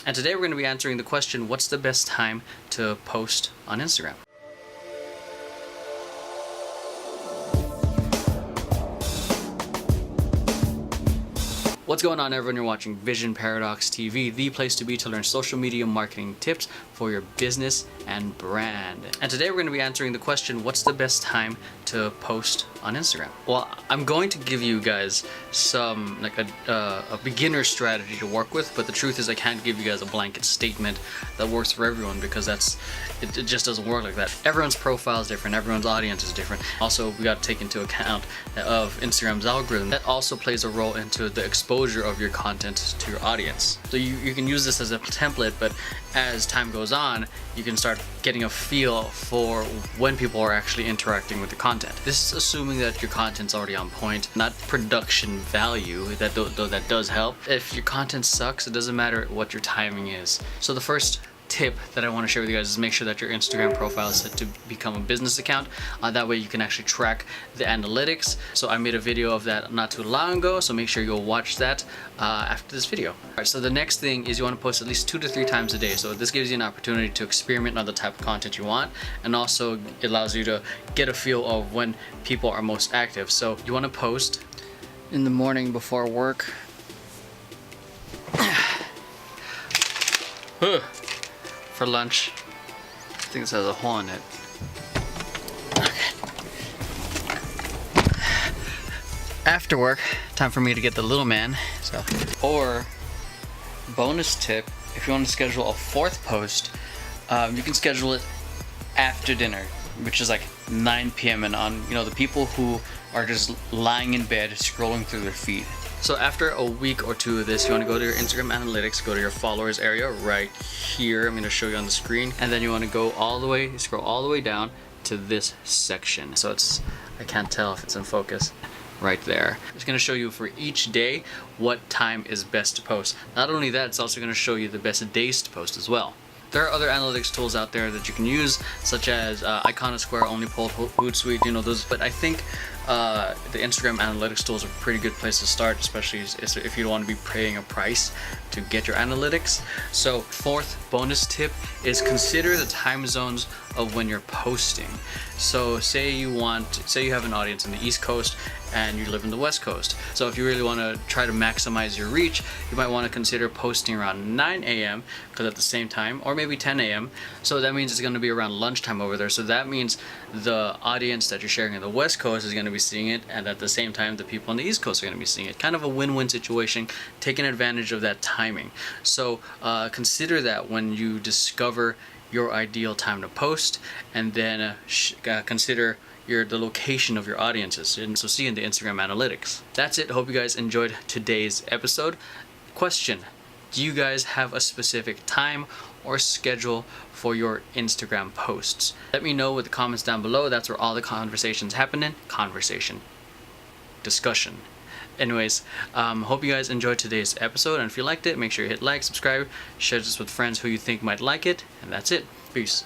And today we're going to be answering the question, what's the best time to post on Instagram? What's going on, everyone? You're watching Vision Paradox TV, the place to be to learn social media marketing tips for your business and brand. And today we're going to be answering the question, what's the best time to post on Instagram? Well, I'm going to give you guys some a beginner strategy to work with, but the truth is I can't give you guys a blanket statement that works for everyone, because it just doesn't work like that. Everyone's profile is different, everyone's audience is different. Also, we got to take into account of Instagram's algorithm. That also plays a role into the exposure of your content to your audience. So you can use this as a template, but as time goes on, you can start getting a feel for when people are actually interacting with the content. This is assuming that your content's already on point, not production value, though that does help. If your content sucks, it doesn't matter what your timing is. So the first tip that I want to share with you guys is make sure that your Instagram profile is set to become a business account. That way you can actually track the analytics. So I made a video of that not too long ago, so make sure you go watch that after this video. Alright, so the next thing is you want to post at least 2 to 3 times a day. So this gives you an opportunity to experiment on the type of content you want, and also it allows you to get a feel of when people are most active. So you want to post in the morning before work. For lunch. I think this has a hole in it. Okay. After work, time for me to get the little man. So, or bonus tip, if you want to schedule a 4th post, you can schedule it after dinner, which is like 9 p.m. and on. You know, the people who are just lying in bed scrolling through their feed. So after a week or 2 of this, you want to go to your Instagram analytics, go to your followers area right here. I'm going to show you on the screen. And then you want to go all the way, scroll all the way down to this section. So I can't tell if it's in focus. Right there. It's going to show you for each day what time is best to post. Not only that, it's also going to show you the best days to post as well. There are other analytics tools out there that you can use, such as Iconosquare, Only Pulled, Hootsuite, you know, those. But I think the Instagram analytics tools are a pretty good place to start, especially if you don't want to be paying a price to get your analytics. So 4th bonus tip is consider the time zones of when you're posting. So say you have an audience in the East Coast and you live in the West Coast. So if you really want to try to maximize your reach, you might want to consider posting around 9 a.m. because at the same time, or maybe 10 a.m. So that means it's going to be around lunchtime over there. So that means the audience that you're sharing in the West Coast is going to be seeing it, and at the same time the people on the East Coast are going to be seeing it. Kind of a win-win situation, taking advantage of that timing. So consider that when you discover your ideal time to post, and then consider the location of your audiences. And so see in the Instagram analytics. That's it. Hope you guys enjoyed today's episode. Question: do you guys have a specific time or schedule for your Instagram posts? Let me know with the comments down below. That's where all the conversations happen in. Discussion. Anyways, hope you guys enjoyed today's episode, and if you liked it, make sure you hit like, subscribe, share this with friends who you think might like it, and that's it. Peace.